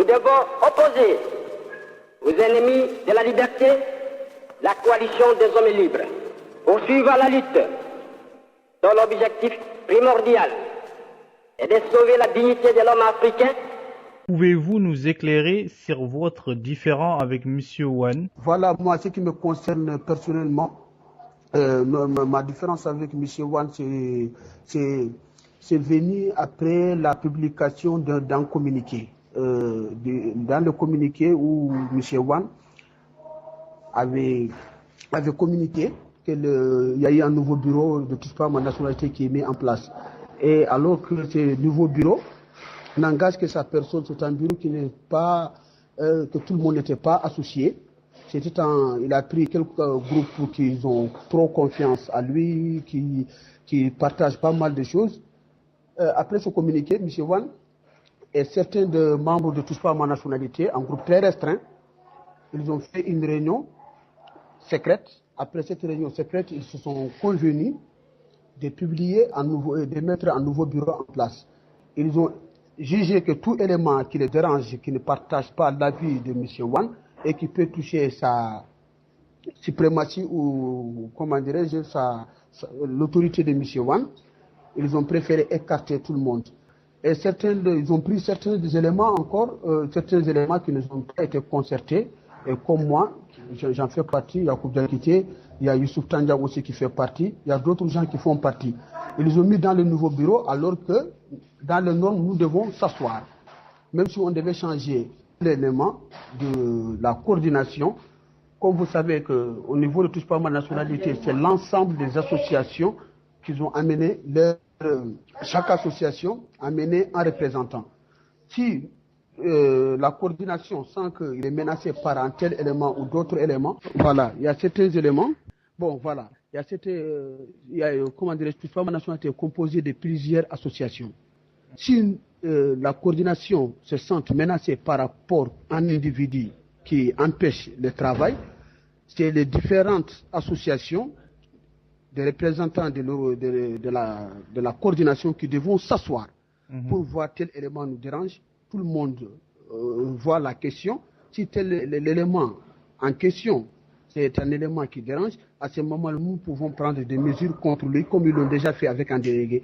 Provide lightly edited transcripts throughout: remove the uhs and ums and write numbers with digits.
devons opposer aux ennemis de la liberté la coalition des hommes libres, poursuivre la lutte dont l'objectif primordial est de sauver la dignité de l'homme africain. Pouvez-vous nous éclairer sur votre différend avec M. Wane? Voilà, moi, ce qui me concerne personnellement, ma différence avec M. Wane, c'est venu après la publication d'un communiqué. Dans le communiqué où M. Wane avait communiqué qu'il y a eu un nouveau bureau de touche pas à ma nationalité qui est mis en place. Et alors que ce nouveau bureau n'engage que sa personne, c'est un bureau qui n'est pas, que tout le monde n'était pas associé. Il a pris quelques groupes qui ont trop confiance à lui, qui partagent pas mal de choses. Après ce communiqué, M. Wane et certains membres de Touche pas à ma nationalité, un groupe très restreint, ils ont fait une réunion secrète. Après cette réunion secrète, ils se sont convenus de publier de mettre un nouveau bureau en place. Ils ont jugé que tout élément qui les dérange, qui ne partage pas l'avis de M. Wane et qui peut toucher sa suprématie ou, comment dirais-je, l'autorité de M. Wane, ils ont préféré écarter tout le monde. Et ils ont pris certains éléments encore, certains éléments qui ne ont pas été concertés. Et comme moi, j'en fais partie, il y a Yacoub Diakité, il y a Youssouf Tandja aussi qui fait partie, il y a d'autres gens qui font partie. Ils les ont mis dans le nouveau bureau alors que dans le norme, nous devons s'asseoir. Même si on devait changer l'élément de la coordination, comme vous savez qu'au niveau de Touche pas à ma nationalité, c'est l'ensemble des associations qui ont amené chaque association a amené un représentant. Si la coordination sent qu'il est menacé par un tel élément ou d'autres éléments, voilà, il y a certains éléments. Bon, voilà, comment dirais-je, Touche pas à ma nationalité est composée de plusieurs associations. Si la coordination se sent menacée par rapport à un individu qui empêche le travail, c'est les différentes associations, des représentants de la coordination qui devront s'asseoir pour voir tel élément nous dérange. Tout le monde voit la question. Si l'élément en question, c'est un élément qui dérange, à ce moment nous pouvons prendre des mesures contre lui, comme ils l'ont déjà fait avec un délégué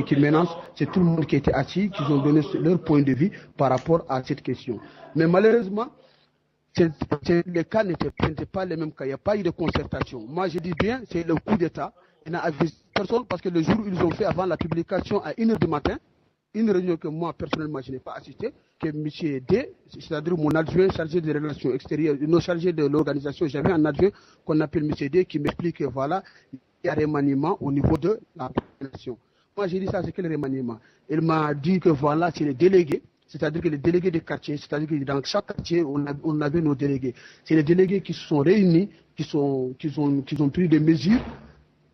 qui menace. C'est tout le monde qui était assis, qui ont donné leur point de vue par rapport à cette question. Mais malheureusement, les cas n'étaient pas les mêmes cas. Il n'y a pas eu de concertation. Moi, je dis bien, c'est le coup d'État. Il n'a avisé personne parce que le jour où ils ont fait avant la publication à 1h du matin, une réunion que moi, personnellement, je n'ai pas assistée, que M. D, c'est-à-dire mon adjoint chargé des relations extérieures, non chargé de l'organisation, j'avais un adjoint qu'on appelle M. D qui m'explique que voilà, il y a un remaniement au niveau de la population. Moi, j'ai dit ça, c'est quel remaniement? Il m'a dit que voilà, c'est les délégués. C'est-à-dire que les délégués des quartiers, c'est-à-dire que dans chaque quartier, on avait nos délégués. C'est les délégués qui se sont réunis, qui ont pris des mesures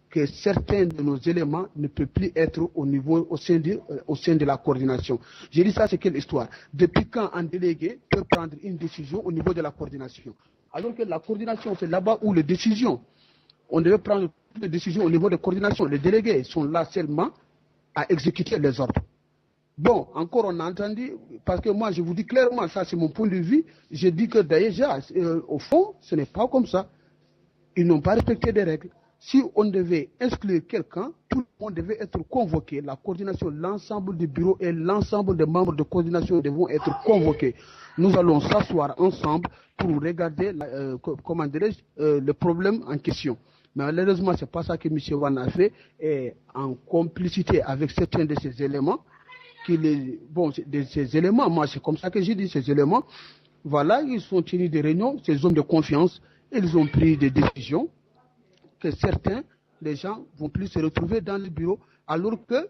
que certains de nos éléments ne peuvent plus être au sein de la coordination. J'ai dit ça, c'est quelle histoire? Depuis quand un délégué peut prendre une décision au niveau de la coordination? Alors que la coordination, c'est là-bas où les décisions, on devait prendre les décisions au niveau de coordination. Les délégués sont là seulement à exécuter les ordres. Bon, encore on a entendu, parce que moi je vous dis clairement, ça c'est mon point de vue, je dis que déjà, au fond, ce n'est pas comme ça. Ils n'ont pas respecté des règles. Si on devait exclure quelqu'un, tout le monde devait être convoqué. La coordination, l'ensemble du bureau et l'ensemble des membres de coordination devront être convoqués. Nous allons s'asseoir ensemble pour regarder, le problème en question. Mais malheureusement, ce n'est pas ça que M. Wane a fait, et en complicité avec certains de ces éléments, ces éléments, moi c'est comme ça que j'ai dit, ces éléments, voilà, ils sont tenus des réunions, ces hommes de confiance, ils ont pris des décisions que certains, les gens vont plus se retrouver dans le bureau, alors que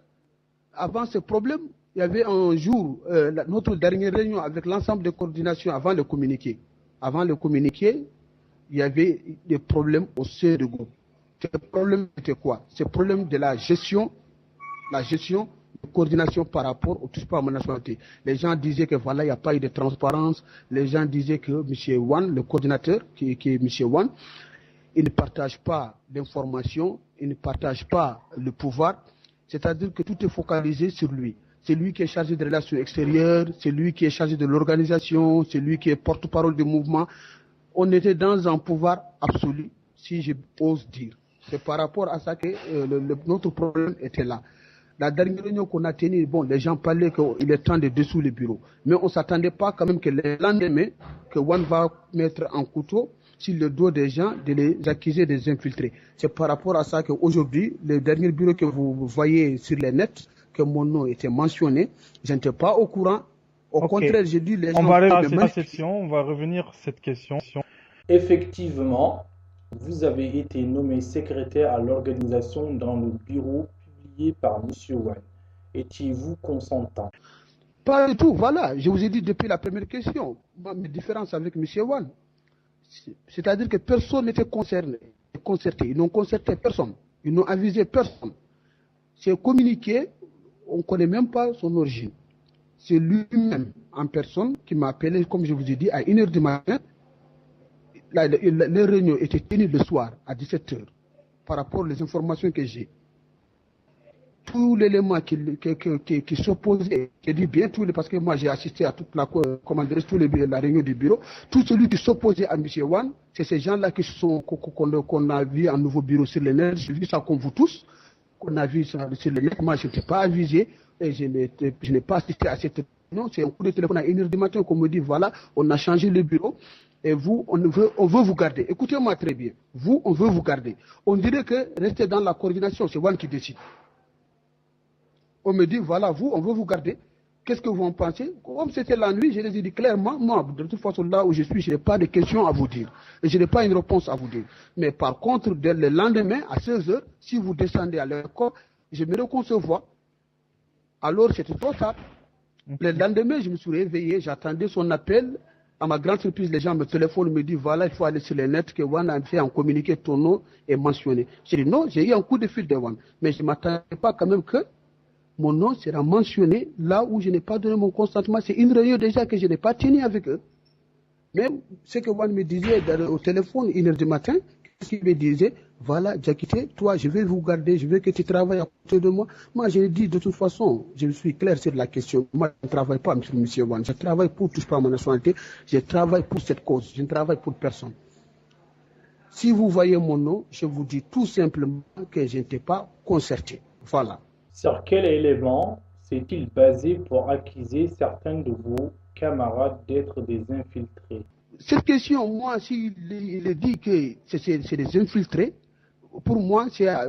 avant ce problème, il y avait un jour, notre dernière réunion avec l'ensemble de coordination avant le communiqué. Avant le communiqué, il y avait des problèmes au sein du groupe. Ce problème était quoi? Ce problème de la gestion de coordination par rapport au touche pas à ma nationalité. Les gens disaient que voilà, il n'y a pas eu de transparence. Les gens disaient que M. Wane, le coordinateur, qui est M. Wane, il ne partage pas l'information, il ne partage pas le pouvoir. C'est-à-dire que tout est focalisé sur lui. c'est lui qui est chargé des relations extérieures, c'est lui qui est chargé de l'organisation, c'est lui qui est porte-parole du mouvement. On était dans un pouvoir absolu, si je ose dire. C'est par rapport à ça que notre problème était là. La dernière réunion qu'on a tenue, bon, les gens parlaient qu'il est temps de dessous le bureau. Mais on ne s'attendait pas quand même que le lendemain, que One va mettre un couteau sur le dos des gens, de les accuser des infiltrés. C'est par rapport à ça qu'aujourd'hui, le dernier bureau que vous voyez sur les nets, que mon nom était mentionné, je n'étais pas au courant. Au contraire, j'ai dit les gens... On va arrêter la session, on va revenir à cette question. Effectivement, vous avez été nommé secrétaire à l'organisation dans le bureau publié par M. Wan. Étiez-vous consentant? Pas du tout, voilà. Je vous ai dit depuis la première question, mes différences avec M. Wan. C'est-à-dire que personne n'était concerté. Ils n'ont concerté personne. Ils n'ont avisé personne. C'est communiqué, on ne connaît même pas son origine. C'est lui-même, en personne, qui m'a appelé, comme je vous ai dit, à 1h du matin. Les réunions étaient tenues le soir, à 17h, par rapport aux informations que j'ai. Tous les éléments qui s'opposaient, je dis bien tous les, parce que moi j'ai assisté à toute la réunion du bureau, tout celui qui s'opposait à M. Wan, c'est ces gens-là qu'on a vu en nouveau bureau sur les net. J'ai vu ça comme vous tous, qu'on a vu ça sur les net. Moi je n'étais pas avisé et je n'ai pas assisté à cette réunion. C'est un coup de téléphone à 1h du matin qu'on me dit voilà, on a changé le bureau. Et vous, on veut vous garder. Écoutez-moi très bien. Vous, on veut vous garder. On dirait que rester dans la coordination, c'est Wan qui décide. On me dit, voilà, vous, on veut vous garder. Qu'est-ce que vous en pensez? Comme c'était la nuit, je les ai dit clairement, moi, de toute façon, là où je suis, je n'ai pas de questions à vous dire. Et je n'ai pas une réponse à vous dire. Mais par contre, dès le lendemain, à 16h, si vous descendez à l'école, j'aimerais qu'on se voit. Alors, c'était trop tard. Le lendemain, je me suis réveillé, j'attendais son appel. À ma grande surprise, les gens me téléphonent, me disent, voilà, il faut aller sur les nets, que Wan a fait un communiqué, ton nom est mentionné. J'ai dit, non, j'ai eu un coup de fil de Wan. Mais je ne m'attendais pas quand même que mon nom sera mentionné là où je n'ai pas donné mon consentement. C'est une réunion déjà que je n'ai pas tenue avec eux. Même ce que Wan me disait au téléphone, 1h du matin, qu'il me disait, voilà, Diakité, toi, je vais vous garder, je veux que tu travailles à côté de moi. Moi, je l'ai dit, de toute façon, je suis clair sur la question. Moi, je ne travaille pas, monsieur Wan. Je travaille pour, touche pas à ma nationalité, je travaille pour cette cause. Je ne travaille pour personne. Si vous voyez mon nom, je vous dis tout simplement que je n'étais pas concerté. Voilà. Sur quel élément s'est-il basé pour accuser certains de vos camarades d'être des infiltrés? Cette question, moi, s'il dit que c'est des infiltrés, pour moi, c'est à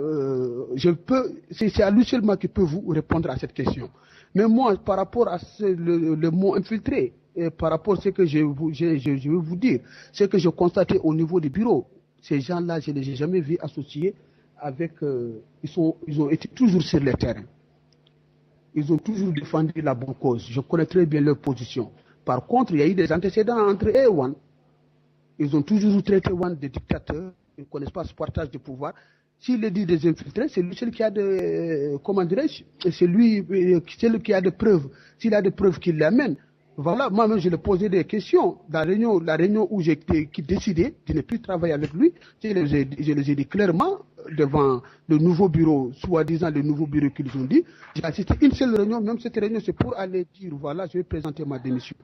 lui seulement qui peut vous répondre à cette question. Mais moi, par rapport à le mot infiltré, et par rapport à ce que je veux vous dire, ce que j'ai constaté au niveau du bureau, ces gens-là, je ne les ai jamais vus associés avec... ils ont été toujours sur le terrain. Ils ont toujours défendu la bonne cause. Je connais très bien leur position. Par contre, il y a eu des antécédents entre eux et Wan. Ils ont toujours traité Wan de dictateur. Ils ne connaissent pas ce partage de pouvoir. S'il le dit des infiltrés, c'est lui seul qui a de... Comment dirais-je? C'est lui qui a des preuves. S'il a des preuves qu'il l'amène. Voilà, moi-même, je lui ai posé des questions. La réunion où j'ai décidé de ne plus travailler avec lui, je les ai dit clairement devant le nouveau bureau, soi-disant le nouveau bureau qu'ils ont dit. J'ai assisté à une seule réunion, même cette réunion, c'est pour aller dire, voilà, je vais présenter ma démission.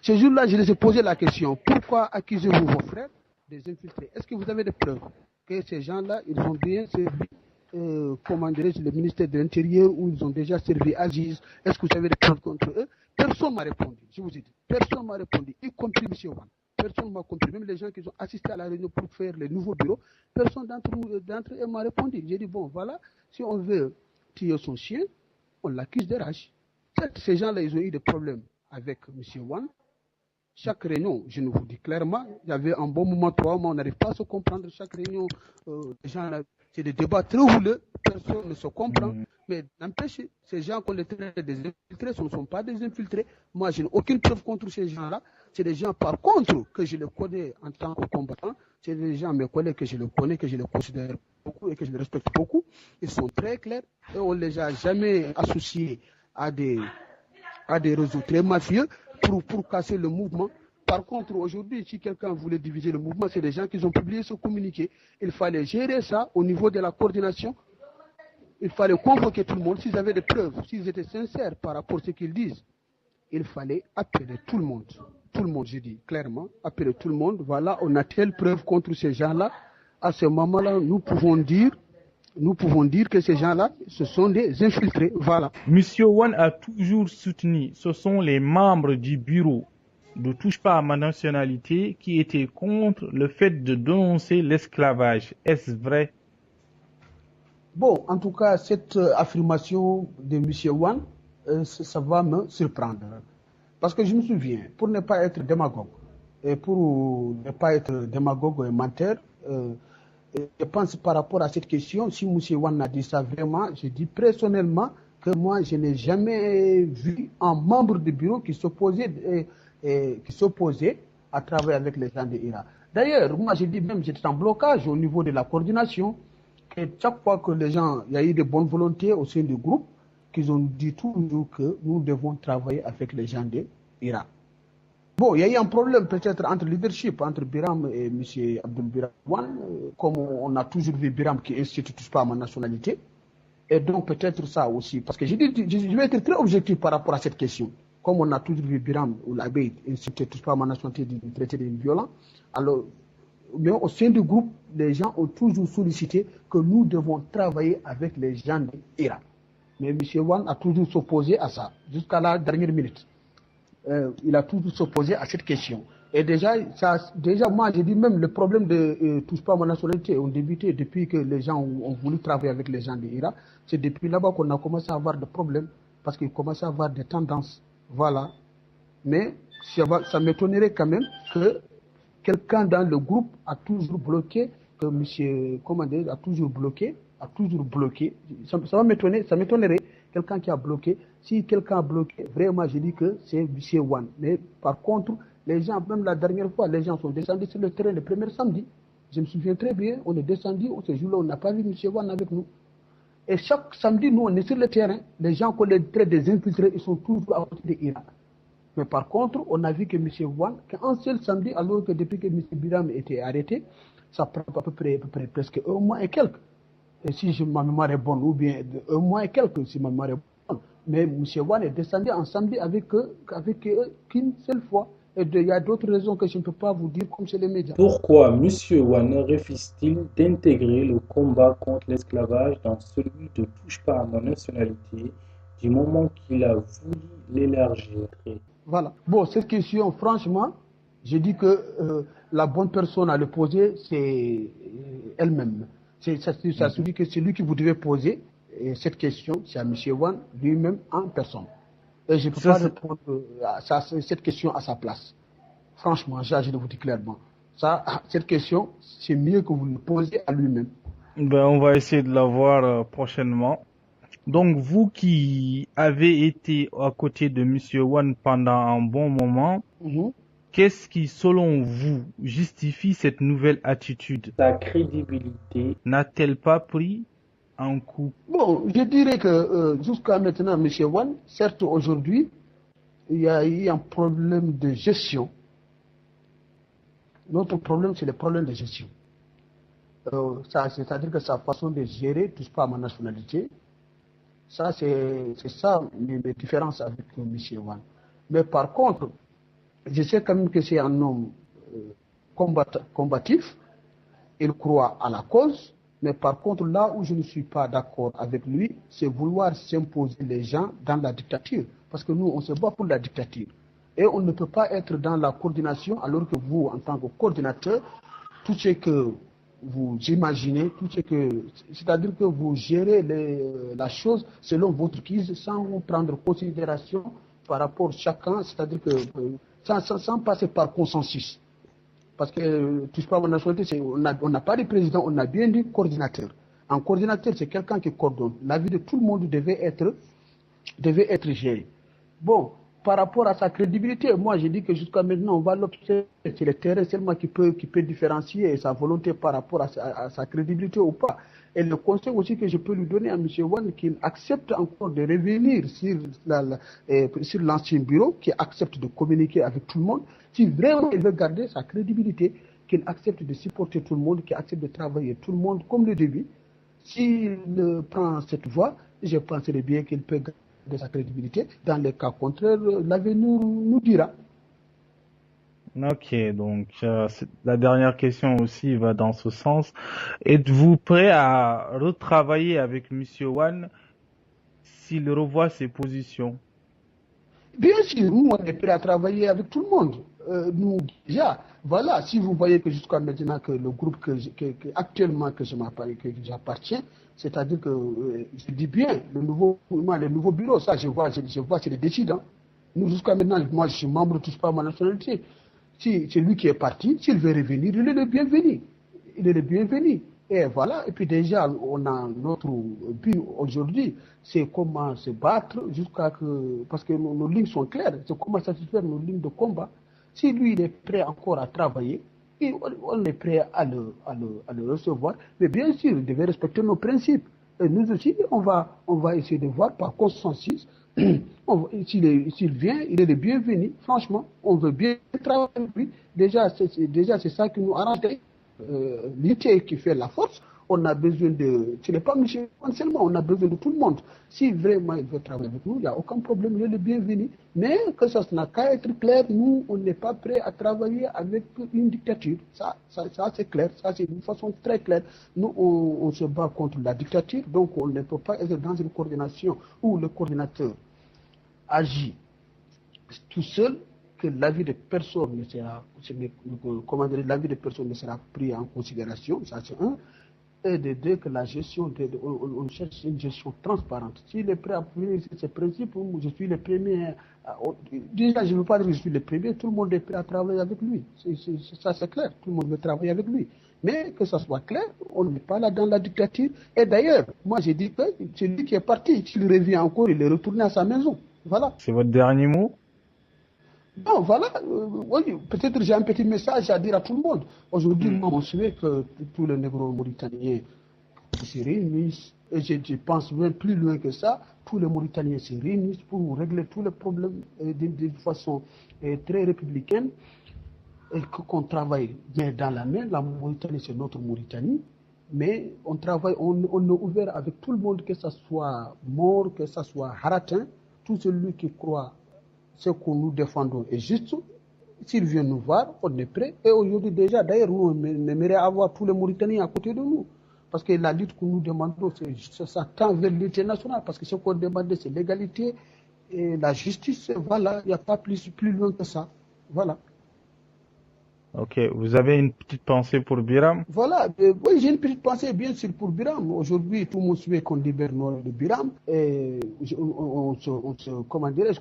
Ce jour-là, je les ai posé la question, pourquoi accusez-vous vos frères des infiltrés? Est-ce que vous avez des preuves que ces gens-là, ils ont bien servi, comment dirais-je, le ministère de l'Intérieur, où ils ont déjà servi Aziz? Est-ce que vous avez des preuves contre eux? Personne ne m'a répondu, je vous ai dit. Personne ne m'a répondu, y compris M. Wan. Personne ne m'a compris. Même les gens qui ont assisté à la réunion pour faire les nouveaux bureaux, personne d'entre eux m'a répondu. J'ai dit, bon, voilà, si on veut tuer son chien, on l'accuse de rage. Ces gens-là, ils ont eu des problèmes avec M. Wan. Chaque réunion, je vous dis clairement, il y avait un bon moment, 3 mois, on n'arrive pas à se comprendre. Chaque réunion, les gens là, c'est des débats très houleux, personne ne se comprend. Mais n'empêche, ces gens qu'on les traite des infiltrés, ce ne sont pas des infiltrés. Moi, je n'ai aucune preuve contre ces gens-là. C'est des gens, par contre, que je les connais en tant que combattants. C'est des gens, mes collègues, que je les connais, que je les considère beaucoup et que je les respecte beaucoup. Ils sont très clairs et on ne les a jamais associés à des réseaux très mafieux pour casser le mouvement. Par contre, aujourd'hui, si quelqu'un voulait diviser le mouvement, c'est des gens qui ont publié ce communiqué. Il fallait gérer ça au niveau de la coordination. il fallait convoquer tout le monde. S'ils avaient des preuves, s'ils étaient sincères par rapport à ce qu'ils disent, il fallait appeler tout le monde. Tout le monde, je dis clairement, appeler tout le monde. Voilà, on a telle preuve contre ces gens-là. À ce moment-là, nous pouvons dire que ces gens-là, ce sont des infiltrés. Voilà. Monsieur Wan a toujours soutenu, ce sont les membres du bureau de Touche pas à ma nationalité qui étaient contre le fait de dénoncer l'esclavage. Est-ce vrai? Bon, en tout cas, cette affirmation de M. Wan, ça va me surprendre. Parce que je me souviens, pour ne pas être démagogue, et menteur, je pense par rapport à cette question, si M. Wan a dit ça vraiment, je dis personnellement que moi, je n'ai jamais vu un membre du bureau qui s'opposait à travailler avec les gens de l'Irak. D'ailleurs, moi, je dis même, j'étais en blocage au niveau de la coordination. Et chaque fois que il y a eu de bonnes volontés au sein du groupe, qu'ils ont dit toujours que nous devons travailler avec les gens de l'Irak. Bon, il y a eu un problème peut-être entre leadership, entre Biram et M. Abdul Biram Wan, comme on a toujours vu Biram qui ne touche pas à ma nationalité. Et donc peut-être ça aussi, parce que je vais être très objectif par rapport à cette question. Comme on a toujours vu Biram ou l'Abeid ne touche pas à ma nationalité du traité de violent, alors mais au sein du groupe, les gens ont toujours sollicité que nous devons travailler avec les gens de l'Irak. Mais M. Wan a toujours s'opposé à ça, jusqu'à la dernière minute. Il a toujours s'opposé à cette question. Et déjà moi, j'ai dit même le problème de touche pas à ma nationalité ont débuté depuis que les gens ont voulu travailler avec les gens de l'Irak. C'est depuis là-bas qu'on a commencé à avoir des problèmes, parce qu'ils commençaient à avoir des tendances. Voilà. Mais ça m'étonnerait quand même que quelqu'un dans le groupe a toujours bloqué, que M. Commandé a toujours bloqué. Ça va m'étonner, ça m'étonnerait, quelqu'un qui a bloqué. Si quelqu'un a bloqué, vraiment, je dis que c'est M. Wan. Mais par contre, les gens, même la dernière fois, les gens sont descendus sur le terrain le premier samedi. Je me souviens très bien, on est descendu, ce jour-là, on n'a pas vu M. Wan avec nous. Et chaque samedi, nous, on est sur le terrain. Les gens qu'on les traite des infiltrés, ils sont toujours à côté de l'Irak. Mais par contre, on a vu que M. Wan, qu'un seul samedi, alors que depuis que M. Biram était arrêté, ça prend à peu près presque un mois et quelques. Et si ma mémoire est bonne, ou bien un mois et quelques, si ma mémoire est bonne. Mais M. Wan est descendu en samedi avec qu'une seule fois. Et il y a d'autres raisons que je ne peux pas vous dire comme c'est les médias. Pourquoi M. Wan refuse-t-il d'intégrer le combat contre l'esclavage dans celui de Touche pas à ma nationalité du moment qu'il a voulu l'élargir? Voilà. Bon, cette question, franchement, je dis que la bonne personne à le poser, c'est elle-même. Ça suffit que c'est lui qui vous devez poser cette question, c'est à M. Wan lui-même en personne. Et je ne peux pas répondre à cette question à sa place. Franchement, je le vous dis clairement. Cette question, c'est mieux que vous le posez à lui-même. Ben, on va essayer de la voir prochainement. Donc, vous qui avez été à côté de M. Wan pendant un bon moment, qu'est-ce qui, selon vous, justifie cette nouvelle attitude? Sa crédibilité n'a-t-elle pas pris un coup? Bon, je dirais que jusqu'à maintenant, M. Wan, certes aujourd'hui, il y a eu un problème de gestion. Notre problème, c'est le problème de gestion. C'est-à-dire que sa façon de gérer touche pas à ma nationalité. Ça, c'est ça mes différences avec M. Wan. Mais par contre, je sais quand même que c'est un homme combatif. Il croit à la cause. Mais par contre, là où je ne suis pas d'accord avec lui, c'est vouloir s'imposer les gens dans la dictature. Parce que nous, on se bat pour la dictature. Et on ne peut pas être dans la coordination alors que vous, en tant que coordinateur, tout ce que vous imaginez, c'est-à-dire que vous gérez la chose selon votre guise, sans prendre considération par rapport à chacun, c'est-à-dire que sans passer par consensus. Parce que touche pas à ma nationalité, on n'a pas de président, on a bien dit coordinateur. Un coordinateur, c'est quelqu'un qui coordonne. La vie de tout le monde devait être gérée. Bon, par rapport à sa crédibilité, moi je dis que jusqu'à maintenant, on va l'observer. C'est le terrain seulement qui peut différencier sa volonté par rapport à sa crédibilité ou pas. Et le conseil aussi que je peux lui donner à M. Wan, qu'il accepte encore de revenir sur l'ancien bureau, qu'il accepte de communiquer avec tout le monde. Si vraiment il veut garder sa crédibilité, qu'il accepte de supporter tout le monde, qu'il accepte de travailler tout le monde comme le début. S'il prend cette voie, je penserais bien qu'il peut garder sa crédibilité. Dans le cas contraire, l'avenir nous dira. Ok, donc la dernière question aussi va dans ce sens. Êtes-vous prêt à retravailler avec Monsieur Wan s'il revoit ses positions? Bien sûr, nous, on est prêt à travailler avec tout le monde. Nous, déjà, voilà, si vous voyez que jusqu'à maintenant, que le groupe actuellement que j'appartiens, c'est-à-dire que, je dis bien, le nouveau bureau, ça, je vois, c'est les décidants. Nous, jusqu'à maintenant, moi, je suis membre, touche pas à ma nationalité. Si c'est lui qui est parti, s'il veut revenir, il est le bienvenu. Il est le bienvenu. Et voilà, et puis déjà, on a notre but aujourd'hui, c'est comment se battre jusqu'à que, parce que nos lignes sont claires, c'est comment satisfaire nos lignes de combat. Si lui, il est prêt encore à travailler, et on est prêt à le recevoir, mais bien sûr, il devait respecter nos principes. Et nous aussi, on va essayer de voir par consensus. S'il vient, il est le bienvenu. Franchement, on veut bien travailler avec lui. Déjà, c'est ça qui nous arrange. L'unité qui fait la force, on a besoin de. Ce n'est pas M. seulement, on a besoin de tout le monde. Si vraiment il veut travailler avec nous, il n'y a aucun problème, il est le bienvenu. Mais que ça n'a qu'à être clair, nous, on n'est pas prêt à travailler avec une dictature. Ça c'est clair, ça c'est d'une façon très claire. Nous, on se bat contre la dictature, donc on ne peut pas être dans une coordination où le coordinateur agit tout seul, que l'avis de personne ne sera, l'avis de personne ne sera pris en considération, ça c'est un. Et de deux, que la gestion, on cherche une gestion transparente. S'il est prêt à appuyer ces principes, je suis le premier. Déjà, je ne veux pas dire que je suis le premier, tout le monde est prêt à travailler avec lui. Ça c'est clair, tout le monde veut travailler avec lui. Mais que ça soit clair, on n'est pas là dans la dictature. Et d'ailleurs, moi j'ai dit que c'est lui qui est parti. S'il revient encore, il est retourné à sa maison. Voilà. C'est votre dernier mot? Bon, voilà, oui, peut-être j'ai un petit message à dire à tout le monde. Aujourd'hui, moi, on souhaite que tous les négro-mauritaniens se réunissent, et je pense même plus loin que ça, tous les Mauritaniens se réunissent pour régler tous les problèmes d'une façon très républicaine, et qu'on travaille main dans la main. La Mauritanie, c'est notre Mauritanie, mais on travaille, on est ouvert avec tout le monde, que ce soit mort, que ce soit haratin, tout celui qui croit ce que nous défendons est juste. S'il vient nous voir, on est prêt. Et aujourd'hui déjà, d'ailleurs, nous, on aimerait avoir tous les Mauritaniens à côté de nous. Parce que la lutte que nous demandons, ça tend vers l'international. Parce que ce qu'on demande, c'est l'égalité et la justice. Voilà, il n'y a pas plus loin que ça. Voilà. Ok, vous avez une petite pensée pour Biram? Voilà, oui, j'ai une petite pensée bien sûr pour Biram. Aujourd'hui, tout le monde souhaite qu'on libère de Biram. Et comment dirais-je,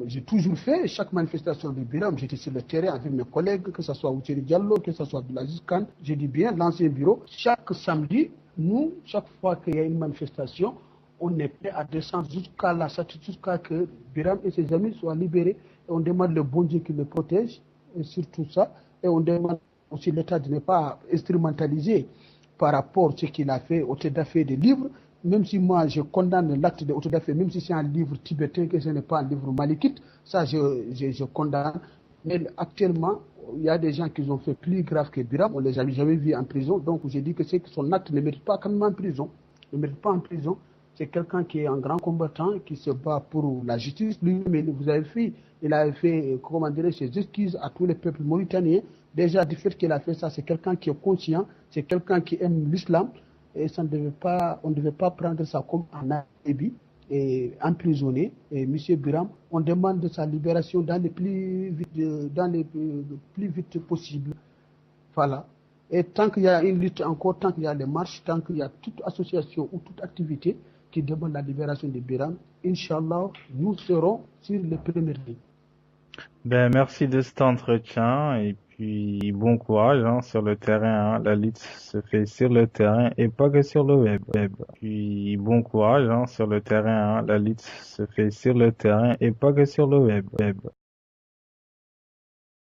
j'ai toujours fait, chaque manifestation de Biram, j'étais sur le terrain avec mes collègues, que ce soit Oucheri Diallo, que ce soit Abdelaziz Khan, je dis bien, l'ancien bureau. Chaque samedi, nous, chaque fois qu'il y a une manifestation, on est prêt à descendre jusqu'à que Biram et ses amis soient libérés. Et on demande le bon Dieu qui le protège, et surtout ça. Et on demande aussi l'État de ne pas instrumentaliser par rapport à ce qu'il a fait au fait des livres, même si moi je condamne l'acte de Otedafé, même si c'est un livre tibétain, que ce n'est pas un livre malikite, ça je condamne. Mais actuellement, il y a des gens qui ont fait plus grave que Biram, on ne les a jamais vus en prison, donc j'ai dit que son acte ne mérite pas quand même en prison, ne mérite pas en prison. C'est quelqu'un qui est un grand combattant, qui se bat pour la justice. Lui, mais vous avez vu, il a fait, comment dirais-je, ses excuses à tous les peuples mauritaniens. Déjà, du fait qu'il a fait ça, c'est quelqu'un qui est conscient, c'est quelqu'un qui aime l'islam. Et ça ne devait pas, on ne devait pas prendre ça comme un alibi et emprisonner. Et M. Biram, on demande sa libération dans les plus vite possible. Voilà. Et tant qu'il y a une lutte encore, tant qu'il y a les marches, tant qu'il y a toute association ou toute activité qui demande la libération de Biram, Inch'Allah, nous serons sur les premières lignes. Ben, merci de cet entretien et puis bon courage sur le terrain. La lutte se fait sur le terrain et pas que sur le web. Puis bon courage sur le terrain. La lutte se fait sur le terrain et pas que sur le web.